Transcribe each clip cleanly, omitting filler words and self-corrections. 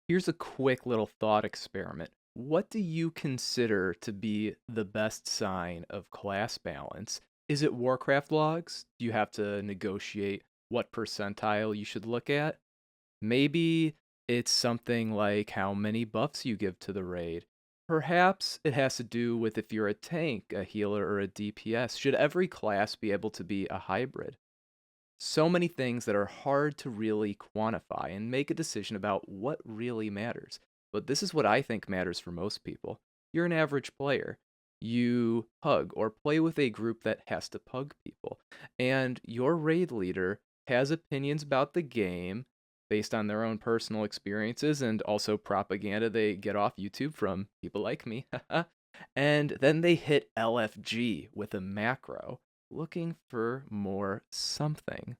Here's a quick little thought experiment. What do you consider to be the best sign of class balance? Is it Warcraft logs? Do you have to negotiate what percentile you should look at? Maybe it's something like how many buffs you give to the raid. Perhaps it has to do with if you're a tank, a healer, or a DPS. Should every class be able to be a hybrid? So many things that are hard to really quantify and make a decision about what really matters. But this is what I think matters for most people. You're an average player. You pug or play with a group that has to pug people. And your raid leader has opinions about the game based on their own personal experiences and also propaganda they get off YouTube from people like me. And then they hit LFG with a macro looking for more something.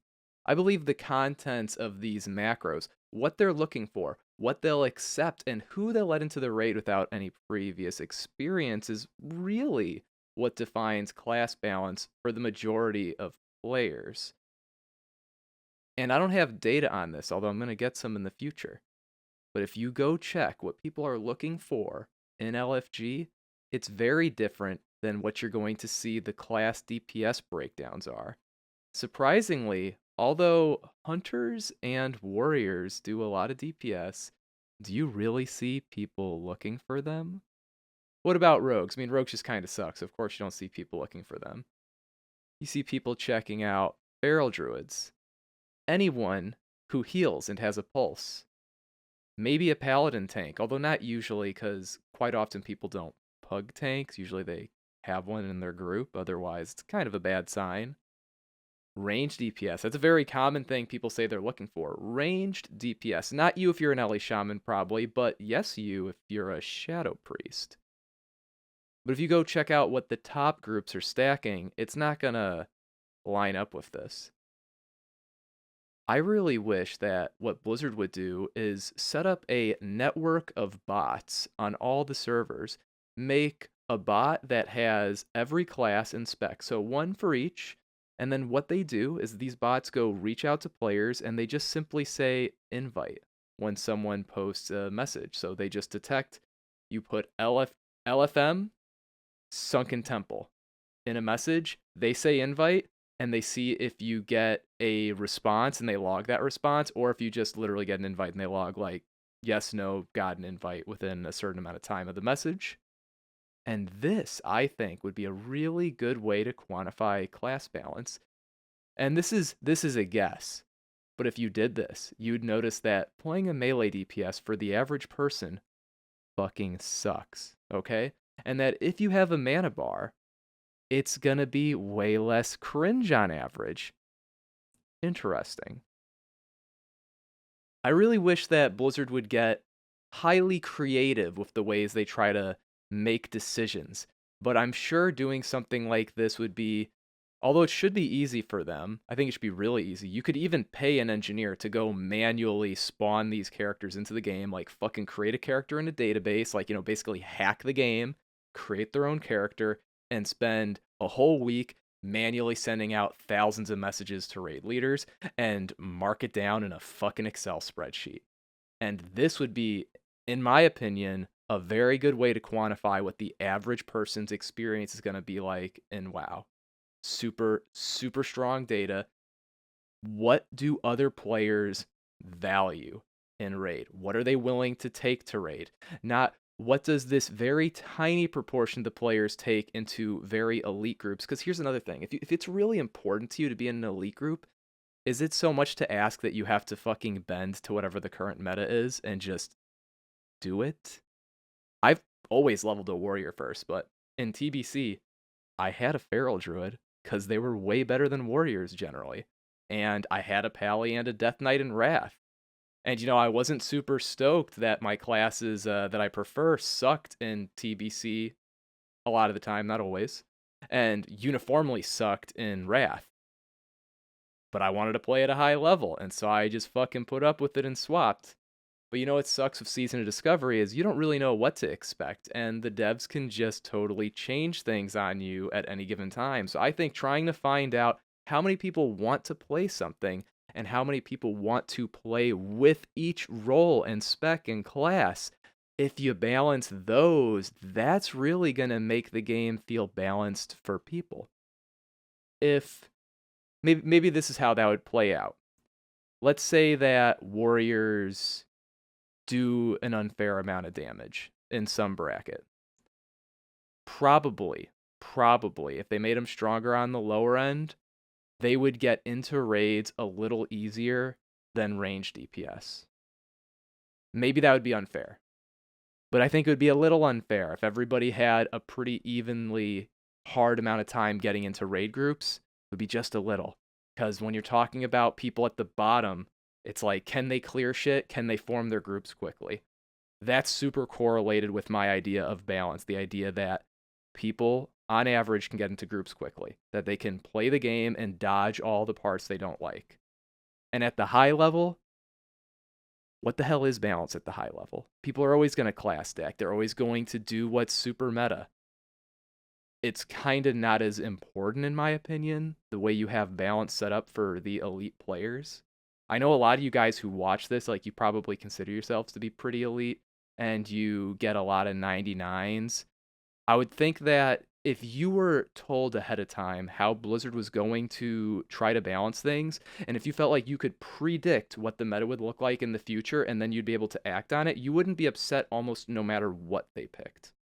I believe the contents of these macros, what they're looking for, what they'll accept, and who they'll let into the raid without any previous experience is really what defines class balance for the majority of players. And I don't have data on this, although I'm going to get some in the future. But if you go check what people are looking for in LFG, it's very different than what you're going to see the class DPS breakdowns are. Surprisingly, although hunters and warriors do a lot of DPS, do you really see people looking for them? What about rogues? I mean, rogues just kind of sucks. Of course, you don't see people looking for them. You see people checking out feral druids, anyone who heals and has a pulse. Maybe a paladin tank, although not usually, because quite often people don't pug tanks. Usually they have one in their group, otherwise, it's kind of a bad sign. Ranged DPS, that's a very common thing people say they're looking for. Ranged DPS. Not you if you're an LA Shaman, probably, but yes, you if you're a Shadow Priest. But if you go check out what the top groups are stacking, it's not gonna line up with this. I really wish that what Blizzard would do is set up a network of bots on all the servers, make a bot that has every class and spec, so one for each, and then what they do is these bots go reach out to players and they just simply say invite when someone posts a message. So they just detect you put LFM Sunken Temple in a message, they say invite, and they see if you get a response and they log that response, or if you just literally get an invite and they log like yes, no, got an invite within a certain amount of time of the message. And this, I think, would be a really good way to quantify class balance. And this is a guess, but if you did this, you'd notice that playing a melee DPS for the average person fucking sucks, okay? And that if you have a mana bar, it's gonna be way less cringe on average. Interesting. I really wish that Blizzard would get highly creative with the ways they try to make decisions, but I'm sure doing something like this would be, although it should be easy for them, I think it should be really easy. You could even pay an engineer to go manually spawn these characters into the game, like fucking create a character in a database, like, basically hack the game, create their own character, and spend a whole week manually sending out thousands of messages to raid leaders and mark it down in a fucking Excel spreadsheet. And this would be, in my opinion, a very good way to quantify what the average person's experience is going to be like in WoW. Super, super strong data. What do other players value in raid? What are they willing to take to raid? Not what does this very tiny proportion of the players take into very elite groups? Because here's another thing. If it's really important to you to be in an elite group, is it so much to ask that you have to fucking bend to whatever the current meta is and just do it? I've always leveled a warrior first, but in TBC, I had a feral druid because they were way better than warriors generally. And I had a pally and a death knight in wrath. And I wasn't super stoked that my classes that I prefer sucked in TBC a lot of the time, not always, and uniformly sucked in wrath. But I wanted to play at a high level, and so I just fucking put up with it and swapped. But what sucks with Season of Discovery is you don't really know what to expect, and the devs can just totally change things on you at any given time. So I think trying to find out how many people want to play something and how many people want to play with each role and spec and class. If you balance those, that's really going to make the game feel balanced for people. If maybe this is how that would play out. Let's say that warriors do an unfair amount of damage in some bracket. Probably, if they made them stronger on the lower end, they would get into raids a little easier than ranged DPS. Maybe that would be unfair. But I think it would be a little unfair if everybody had a pretty evenly hard amount of time getting into raid groups. It would be just a little. Because when you're talking about people at the bottom, it's like, can they clear shit? Can they form their groups quickly? That's super correlated with my idea of balance, the idea that people, on average, can get into groups quickly, that they can play the game and dodge all the parts they don't like. And at the high level, what the hell is balance at the high level? People are always going to class stack. They're always going to do what's super meta. It's kind of not as important, in my opinion, the way you have balance set up for the elite players. I know a lot of you guys who watch this, like, you probably consider yourselves to be pretty elite, and you get a lot of 99s. I would think that if you were told ahead of time how Blizzard was going to try to balance things, and if you felt like you could predict what the meta would look like in the future, and then you'd be able to act on it, you wouldn't be upset almost no matter what they picked.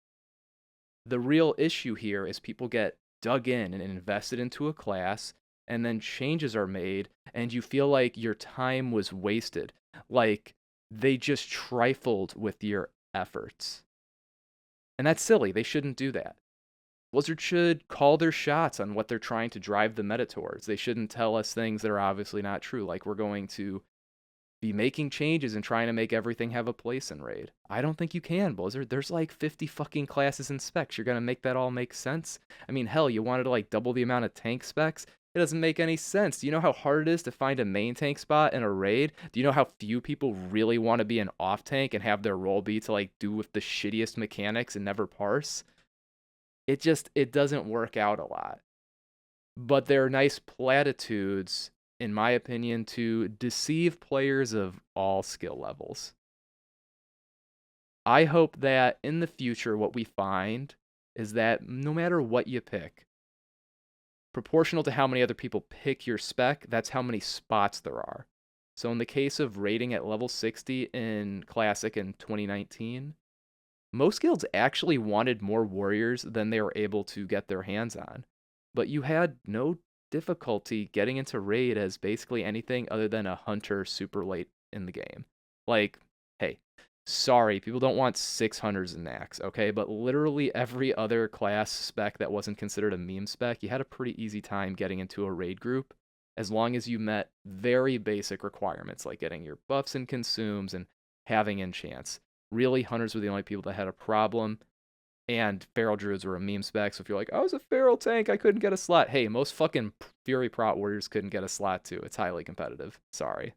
The real issue here is people get dug in and invested into a class, and then changes are made, and you feel like your time was wasted. Like, they just trifled with your efforts. And that's silly. They shouldn't do that. Blizzard should call their shots on what they're trying to drive the meta towards. They shouldn't tell us things that are obviously not true, like we're going to be making changes and trying to make everything have a place in raid. I don't think you can, Blizzard. There's like 50 fucking classes and specs. You're going to make that all make sense? I mean, hell, you wanted to like double the amount of tank specs? It doesn't make any sense. Do you know how hard it is to find a main tank spot in a raid? Do you know how few people really want to be an off tank and have their role be to like do with the shittiest mechanics and never parse? It doesn't work out a lot. But they're nice platitudes, in my opinion, to deceive players of all skill levels. I hope that in the future what we find is that no matter what you pick, proportional to how many other people pick your spec, that's how many spots there are. So in the case of rating at level 60 in Classic in 2019, most guilds actually wanted more warriors than they were able to get their hands on. But you had no difficulty getting into raid as basically anything other than a hunter super late in the game. Like, hey, sorry, people don't want 600s in Nax, okay? But literally every other class spec that wasn't considered a meme spec, you had a pretty easy time getting into a raid group as long as you met very basic requirements like getting your buffs and consumes and having enchants. Really, hunters were the only people that had a problem, and feral druids were a meme spec, so if you're like, I was a feral tank, I couldn't get a slot. Hey, most fucking Fury Prot warriors couldn't get a slot too. It's highly competitive. Sorry.